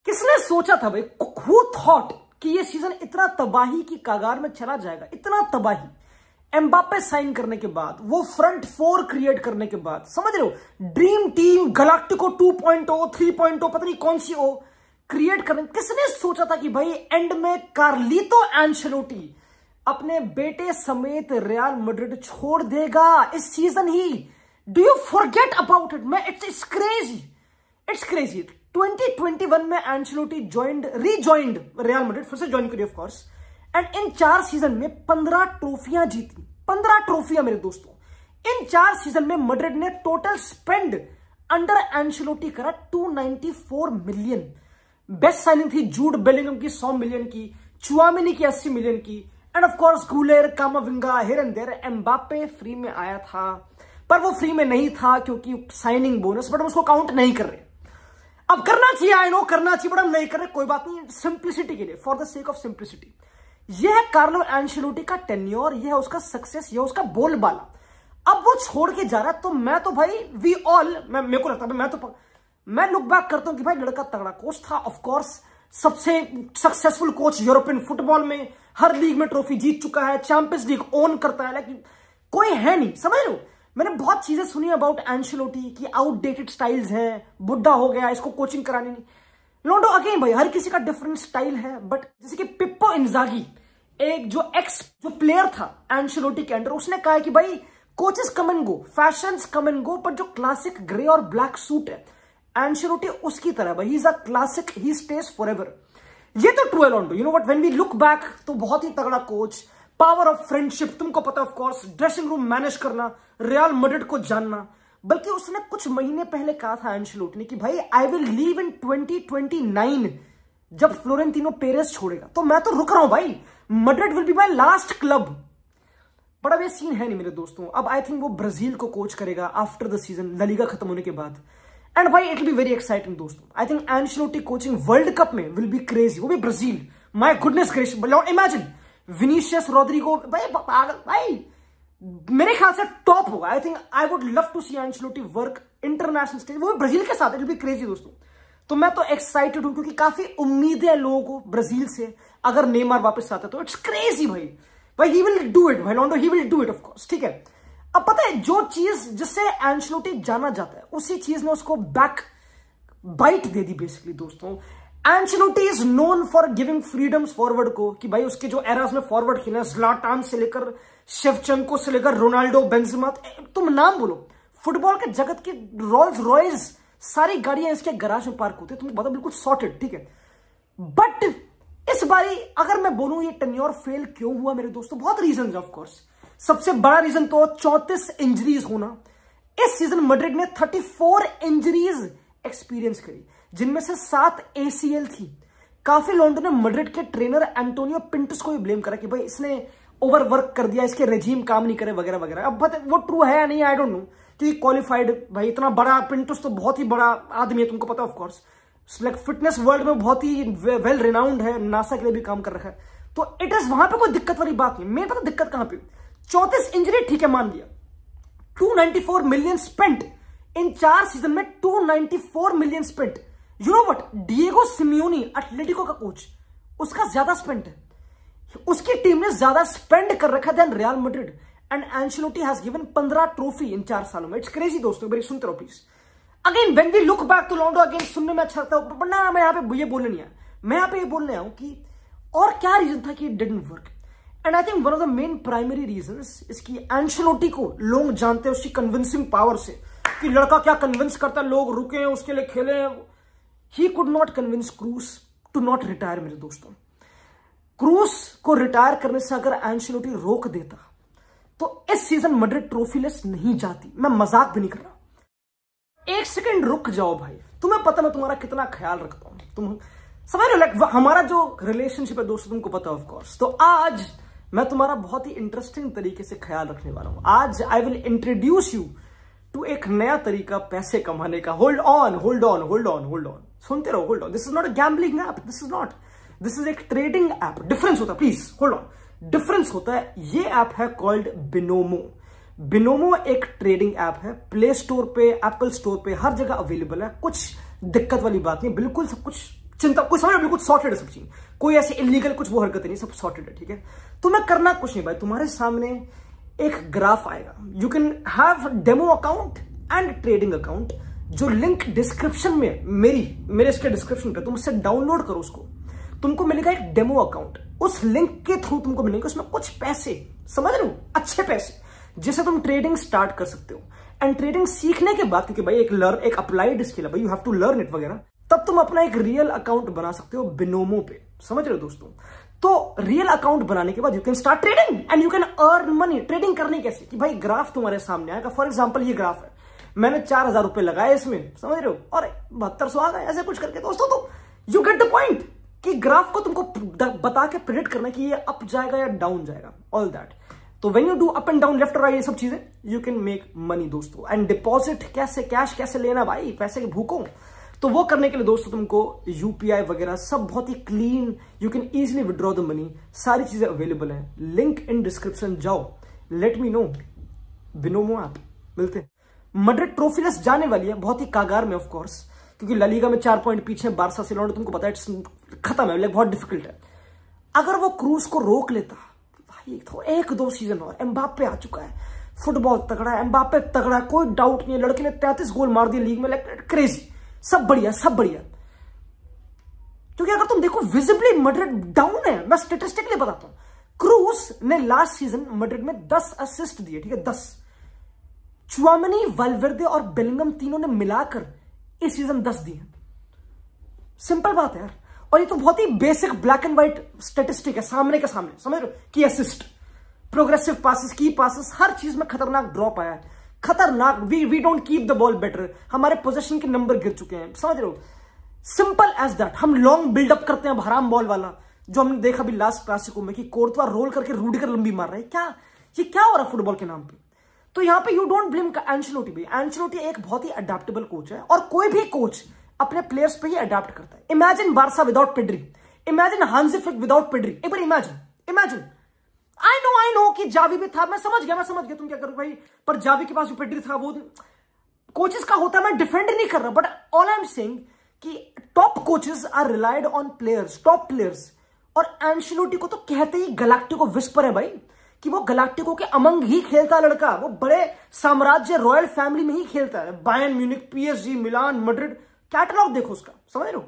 किसने सोचा था भाई, हु थॉट कि ये सीजन इतना तबाही की कगार में चला जाएगा, इतना तबाही। एम्बापे साइन करने के बाद, वो फ्रंट फोर क्रिएट करने के बाद, समझ रहे हो, ड्रीम टीम गैलाक्टिको 2.0 3.0 पता नहीं कौन सी ओ क्रिएट करने, किसने सोचा था कि भाई एंड में कार्लितो एंचेलोटी अपने बेटे समेत रियल मैड्रिड छोड़ देगा इस season he. Do you forget about it? मैं इट्स क्रेजी, इट्स क्रेजी। 2021 में एंचेलोटी रीजॉइंड रियल मैड्रिड, फिर से ज्वाइन करी of course, and in 4 season में 15 ट्रॉफियां जीती, 15 ट्रॉफियां मेरे दोस्तों। इन 4 सीजन में मैड्रिड ने टोटल स्पेंड अंडर एंचेलोटी करा 294 मिलियन। बेस्ट साइनिंग थी जूड बेलिंगम की 100 मिलियन की, चुआमेनी की 80 मिलियन की, and of course Guler, Camavinga, here and there. Mbappe free में आया था, पर वो फ्री में नहीं था क्योंकि साइनिंग बोनस, बट हम उसको काउंट नहीं कर रहे। अब करना चाहिए, आई नो करना चाहिए, बट हम नहीं कर रहे, कोई बात नहीं, सिंप्लिसिटी के लिए, for the sake of simplicity. यह है कार्लो एंचेलोटी का टेन्योर, यह है उसका सक्सेस, यह उसका बोलबाला। अब वो छोड़ के जा रहा है, तो मैं तो भाई वी ऑल, मेरे को लगता है, मैं लुक बैक करता हूं कि भाई लड़का तगड़ा कोच था, ऑफ कोर्स सबसे सक्सेसफुल कोच यूरोपियन फुटबॉल में, हर लीग में ट्रॉफी जीत चुका है, चैंपियंस लीग ओन करता है, लेकिन कोई है नहीं, समझ लो। मैंने बहुत चीजें सुनी अबाउट एंचेलोटी कि आउटडेटेड स्टाइल्स हैं, बुढ़ा हो गया, इसको कोचिंग करानी नहीं। लोडो अगेन भाई हर किसी का डिफरेंट स्टाइल है, बट जैसे कि पिप्पो इंजागी, एक जो प्लेयर था एंचेलोटी के अंडर, उसने कहा है कि भाई coaches come and go, fashions come and go, पर जो क्लासिक ग्रे और ब्लैक सूट है एंचेलोटी उसकी तरह भाई, he is a classic, he stays forever. ये तो ट्रू है Londo, you know what, when we look back तो बहुत ही तगड़ा कोच, पावर ऑफ फ्रेंडशिप, तुमको पता of course, dressing room manage करना, रियल मैड्रिड को जानना। बल्कि उसने कुछ महीने पहले कहा था एंचेलोटी ने कि भाई आई विल लीव इन 2029, जब फ्लोरेंटिनो पेरेस छोड़ेगा, तो मैं तो रुक रहा हूं भाई, Madrid will be my last club. But अब ये सीन है नहीं मेरे दोस्तों, अब आई थिंक वो ब्राजील को कोच करेगा after the season, La Liga खत्म होने के बाद, एंड भाई it will be very exciting दोस्तों। I think Ancelotti coaching World Cup में विल बी क्रेजी, वो भी Brazil, my goodness gracious, imagine Vinicius, Rodrigo, भाई पागल, भाई मेरे ख्याल से टॉप होगा। आई think I would love to see Ancelotti work international stage, वो ब्राजील के साथ, इट विल बी क्रेजी दोस्तों। तो मैं तो एक्साइटेड हूं क्योंकि काफी उम्मीदें हैं लोगों को ब्राजील से, अगर नेमार वापस आता तो इट्स क्रेजी भाई ही विल डू इट भाई Londo, he will do it of course, ठीक है। अब पता है जो चीज जिससे एंचेलोटी जाना जाता है, उसी चीज ने उसको बैक बाइट दे दी बेसिकली दोस्तों। Ancelotti is known for giving freedoms forward को, कि भाई उसके जो एरास में फॉरवर्ड खेले, ज़्लाटान से लेकर शेवचेंको से लेकर रोनाल्डो, बेंजेमा, तुम नाम बोलो, फुटबॉल के जगत की रोल्स रॉयस सारी गाड़ियां इसके गैराज में पार्क होती है, तुम्हें पता, बिल्कुल सॉर्टेड, ठीक है। बट इस बारी अगर मैं बोलूं ये टेन्योर फेल क्यों हुआ मेरे दोस्तों, बहुत रीजन है ऑफ कोर्स। सबसे बड़ा रीजन तो 34 इंजरीज होना। इस सीजन मैड्रिड ने 34 इंजरीज एक्सपीरियंस करी, जिनमें से 7 ACL थी। काफी लोगों ने मैड्रिड के ट्रेनर एंटोनियो पिंटस को भी ब्लेम करा कि भाई इसने ओवरवर्क कर दिया, इसके रेजीम काम नहीं करे वगैरह वगैरह। अब वो ट्रू है या नहीं आई डोंट नो, क्योंकि क्वालिफाइड भाई इतना बड़ा पिंटस तो बहुत ही बड़ा आदमी है, तुमको पता of course, like fitness world में बहुत ही वेल रिनाउंड है, नासा के लिए भी काम कर रखा है, तो इट इज वहां पे कोई दिक्कत वाली बात नहीं। मेरे पता दिक्कत कहां पे, 34 इंजरी ठीक है मान लिया, 294 मिलियन स्पेंट इन 4 सीजन में, 294 million spent. You know what, Diego Simeone Atletico का कोच, उसका ज्यादा स्पेंट है, उसकी टीम ने ज्यादा स्पेंड कर रखा then Real Madrid, and Ancelotti has given 15 trophy in 4 सालों में। इट्स क्रेजी दोस्तों, मेरी सुनते रहो please. Again when we look back to Londo, again सुनने में अच्छा लगता है, वरना मैं यहाँ पे ये बोलने नहीं आया, मैं यहाँ पे ये बोलने आया हूं कि और क्या रीजन था कि it didn't work. And I think one of the main primary reasons इसकी एंचेलोटी को लोग जानते हैं उसकी कन्विंसिंग पावर से, कि लड़का क्या कन्विंस करता है, लोग रुके हैं उसके लिए खेले हैं। ही कुड नॉट कन्विंस क्रूस टू नॉट रिटायर मेरे दोस्तों। क्रूस को रिटायर करने से अगर एंचेलोटी रोक देता तो इस सीजन मैड्रिड ट्रॉफीलेस नहीं जाती, मैं मजाक भी नहीं कर रहा। एक सेकंड रुक जाओ भाई, तुम्हें पता मैं तुम्हारा कितना ख्याल रखता हूं, तुम समझ लो, लाइक हमारा जो रिलेशनशिप है दोस्तों तुमको पता ऑफ कोर्स। तो आज मैं तुम्हारा बहुत ही इंटरेस्टिंग तरीके से ख्याल रखने वाला हूं। आज I will introduce you to एक नया तरीका पैसे कमाने का। होल्ड ऑन, सुनते रहो, hold on. This is not a gambling app, this is एक ट्रेडिंग ऐप। डिफरेंस होता है, प्लीज होल्ड ऑन, डिफरेंस होता है। ये ऐप है कॉल्ड बिनोमो। बिनोमो एक ट्रेडिंग ऐप है, प्ले स्टोर पे, एप्पल स्टोर पे, हर जगह अवेलेबल है। कुछ दिक्कत वाली बात नहीं, बिल्कुल सब कुछ चिंता, कोई समझ बिल्कुल सॉर्टेड है सब चीज, कोई ऐसे इलीगल कुछ वो हरकतें नहीं, सब सॉर्टेड है, ठीक है। तुम्हें करना कुछ नहीं भाई, तुम्हारे सामने एक ग्राफ आएगा, you can have demo account and trading account, जो लिंक डिस्क्रिप्शन में मेरे इसके डिस्क्रिप्शन पे, तुम उससे डाउनलोड करो उसको, तुमको मिलेगा एक डेमो अकाउंट, उस लिंक के थ्रू तुमको मिलेंगे उसमें कुछ पैसे, समझ रहे हो, अच्छे पैसे, जिससे तुम ट्रेडिंग स्टार्ट कर सकते हो। एंड ट्रेडिंग सीखने के बाद, क्योंकि भाई एक अप्लाइड स्किल है भाई, you have to learn it वगैरह, तब तुम अपना एक रियल अकाउंट बना सकते हो बिनोमो पे, समझ रहे हो दोस्तों। तो रियल अकाउंट बनाने के बाद you can start trading and you can earn money. Trading करनी कैसे, कि भाई ग्राफ तुम्हारे सामने आएगा, फॉर एग्जांपल ये ग्राफ है, मैंने 4000 रुपए लगाए इसमें, समझ रहे हो, और 7200 आ गए, ऐसे कुछ करके दोस्तों, तो यू गेट द पॉइंट कि ग्राफ को तुमको बता के प्रेडिक्ट करना कि ये अप जाएगा या डाउन जाएगा, ऑल दैट। तो when you do up and down, left और राइट, ये सब चीजें, यू कैन मेक मनी दोस्तों। एंड डिपॉजिट कैसे, कैश कैसे लेना भाई, पैसे के भूखों, तो वो करने के लिए दोस्तों तुमको यूपीआई वगैरह सब बहुत ही clean, you can easily withdraw the money, सारी चीजें अवेलेबल हैं, लिंक इन डिस्क्रिप्शन, जाओ, let me know, Binomo app, मिलते हैं। मैड्रिड ट्रॉफी लिस्ट जाने वाली है, बहुत ही कागार में ऑफ कोर्स, क्योंकि ला लीगा में 4 पॉइंट पीछे, बारसा से लौट, तुमको पता है खत्म है, बहुत डिफिकल्ट है। अगर वो क्रूज को रोक लेता भाई, तो 1-2 सीजन और, एम्बाप्पे आ चुका है, फुटबॉल तगड़ा है, एम्बाप्पे तगड़ा है, कोई डाउट नहीं है, लड़के ने 33 गोल मार दिए लीग में, क्रेजी, सब बढ़िया सब बढ़िया। क्योंकि अगर तुम देखो विजिबली मैड्रिड डाउन है, मैं स्टेटिस्टिकली बताता हूं, क्रूज ने लास्ट सीजन मैड्रिड में 10 असिस्ट दिए, ठीक है, 10। चुआमेनी, वाल्वेर्दे और बेलिंगम तीनों ने मिलाकर इस सीजन 10 दिए, सिंपल बात है यार। और ये तो बहुत ही basic black and white statistic है, सामने के सामने, समझ रहे हो, कि assist, progressive passes, key passes, हर चीज में खतरनाक ड्रॉप आया है, खतरनाक, we don't keep the ball better, हमारे पोजीशन के नंबर गिर चुके हैं, समझ रहे हो, सिंपल एज दैट। हम लॉन्ग बिल्डअप करते हैं हराम बॉल वाला, जो हमने देखा भी लास्ट क्लासिको में, कि कोर्तवा रोल करके रूडिगर लंबी मार रहे हैं, ये क्या हो रहा है फुटबॉल के नाम पे। तो यहां पे यू डोंट ब्लेम एंचेलोटी भाई, एंचेलोटी एक बहुत ही अडेप्टेबल कोच है, और कोई भी कोच अपने प्लेयर्स पे ही अडेप्ट करता है। Imagine Barça without Pedri, imagine हांजी फ्लिक विदाउट पेड्री, एक बार इमेजिन। आई नो कि जावी भी था, मैं समझ गया तुम क्या करो भाई, पर जावी के पास भी पेड्री था, वो कोचेस का होता है, मैं डिफेंड नहीं कर रहा, but all I am saying कि top coaches are relied on players, top players. और एंचेलोटी को तो कहते ही गैलेक्टिको विस्पर है भाई, कि वो गैलेक्टिको के अमंग ही खेलता है लड़का, वो बड़े साम्राज्य रॉयल फैमिली में ही खेलता है, बायर्न म्यूनिख, पीएसजी, मिलान, मैड्रिड, कैटलॉग देखो उसका, समझ रहे हो।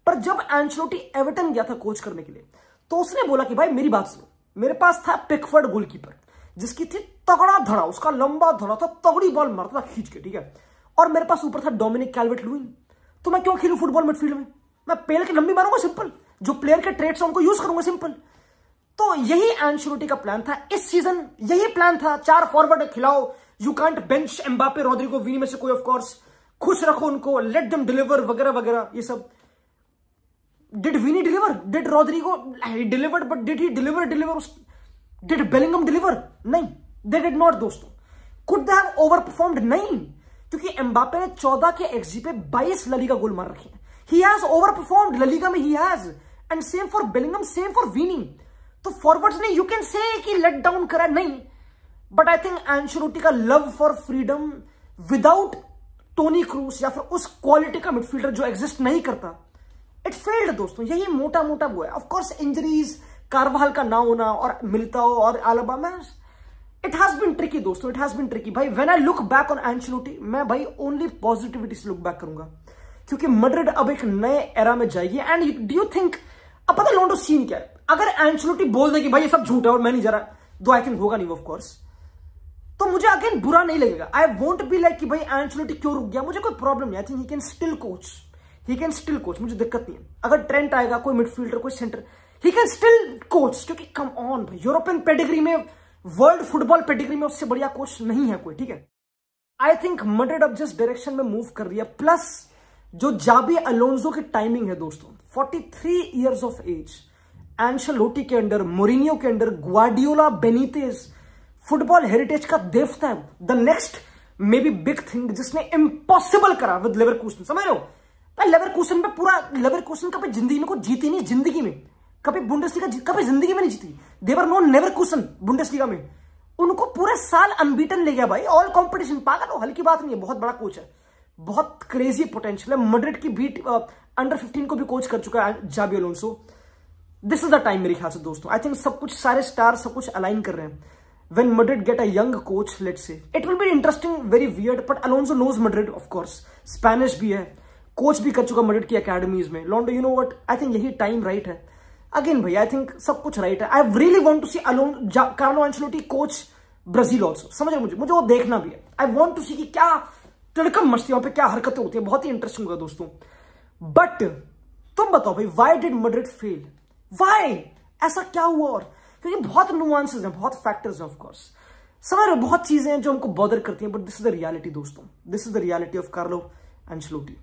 पर जब एंचेलोटी एवर्टन गया था कोच करने के लिए, तो उसने बोला कि भाई मेरी बात सुनो, मेरे पास था पिकफोर्ड गोलकीपर, जिसकी थी तगड़ा धड़ा, उसका लंबा धड़ा था, तगड़ी बॉल मारता था खींच के, ठीक है, और मेरे पास ऊपर था डोमिनिक कैल्वर्ट-लुइन। तो मैं क्यों खेलूं फुटबॉल मिडफील्ड में, मैं पेल के लंबी मारूंगा, सिंपल, जो प्लेयर के ट्रेड्स हैं उनको यूज करूंगा, सिंपल। तो यही एंचेलोटी का प्लान था इस सीजन, यही प्लान था, 4 फॉरवर्ड खिलाओ, you can't bench Mbappe, Rodrigo, Vini में से कोई, ऑफ कोर्स, खुश रखो उनको, लेट देम डिलीवर वगैरह वगैरह, ये सब। Did Vini deliver, did Rodrigo delivered, but did he deliver, did Bellingham deliver? नहीं, दे डिड नॉट दोस्तों। Could they have over performed? नहीं, क्योंकि एम्बापे ने 14 के एक्सजी पे 22 ला लीगा गोल मार रखे हैं, he has over performed La Liga में, he has, and same for Bellingham, same for Vini. तो फॉरवर्ड्स ने यू कैन से कि लेट डाउन करा, नहीं, बट आई थिंक एंचेलोटी का love for freedom without Toni Kroos या फिर उस क्वालिटी का मिडफील्डर जो एग्जिस्ट नहीं करता, इट फेल्ड दोस्तों। यही मोटा मोटा वो है। ऑफ कोर्स इंजरीज, कारवाल का ना होना और मिलिताओ और आलबा में, इट हैज बीन ट्रिकी दोस्तों, इट हैज बीन ट्रिकी भाई। When I look back on Ancelotti, मैं भाई ओनली पॉजिटिविटी से लुक बैक करूंगा, क्योंकि मैड्रिड अब एक नए एरा में जाएगी। एंड डू यू थिंक, अब पता लोंडो सीन क्या है, अगर एंचेलोटी बोल दे कि भाई ये सब झूठ है और मैं नहीं जा रहा, दो आई थिंक होगा नहीं ऑफ कोर्स, तो मुझे अगेन बुरा नहीं लगेगा। आई वोंट बी लाइक कि भाई एंचेलोटी क्यों रुक गया, मुझे कोई प्रॉब्लम नहीं। I think he can still coach, मुझे दिक्कत नहीं है। अगर ट्रेंट आएगा, कोई मिडफील्डर, कोई centre, he can still coach, क्योंकि कम ऑन भाई, यूरोपियन पेडिग्री में, वर्ल्ड फुटबॉल पेडिग्री में उससे बढ़िया कोच नहीं है कोई, ठीक है। आई थिंक मैड्रिड अब जिस डायरेक्शन में मूव कर रही है, प्लस जो जाबी अलोंसो की टाइमिंग है दोस्तों, 43 ईयर्स ऑफ एज, एंचेलोटी के अंडर, मोरिनियो के अंडर, ग्वार्डियोला, बेनितेज, फुटबॉल हेरिटेज का देवता है, the next may be big thing, जिसने इम्पॉसिबल करा विद लेवरकुसन, समझ रहे हो। लेवरकुसन पे पूरा, लेवरकुसन कभी जिंदगी में कोई जीती नहीं, जिंदगी में कभी बुंडेसलीगा कभी जिंदगी में नहीं जीती, देवर नॉन लेवरकुसन बुंडेसलीगा में, उनको पूरे साल अनबीटन ले गया भाई, ऑल कंपटीशन, पागल हो, हल्की बात नहीं है, बहुत बड़ा कोच है, बहुत क्रेजी पोटेंशियल है। मैड्रिड की बीट अंडर 15 को भी कोच कर चुका है Xabi Alonso. This is the time मेरे ख्याल से दोस्तों। आई थिंक सब कुछ, सारे स्टार सब कुछ अलाइन कर रहे हैं। When Madrid get a young coach, let's say it will be interesting, very weird, but Alonso knows Madrid of course, Spanish भी है, कोच भी कर चुका मैड्रिड की अकेडमीज में। Londo, you know what, I think यही टाइम राइट है। Again भाई, आई थिंक सब कुछ राइट है। I really want to see Carlo Ancelotti coach Brazil also, समझ रहे, मुझे वो देखना भी है। आई वांट टू सी कि क्या तिलकम मस्ती वहां पे, क्या हरकतें होती है, बहुत ही इंटरेस्टिंग होगा दोस्तों। बट तुम बताओ भाई, why did Madrid fail? Why? ऐसा क्या हुआ? और क्योंकि बहुत नुआंसेस हैं, बहुत फैक्टर्स हैं ऑफ कोर्स, समझ रहे हो, बहुत चीजें हैं जो हमको बॉदर करती हैं, but this is the reality दोस्तों, this is the reality of Carlo Ancelotti.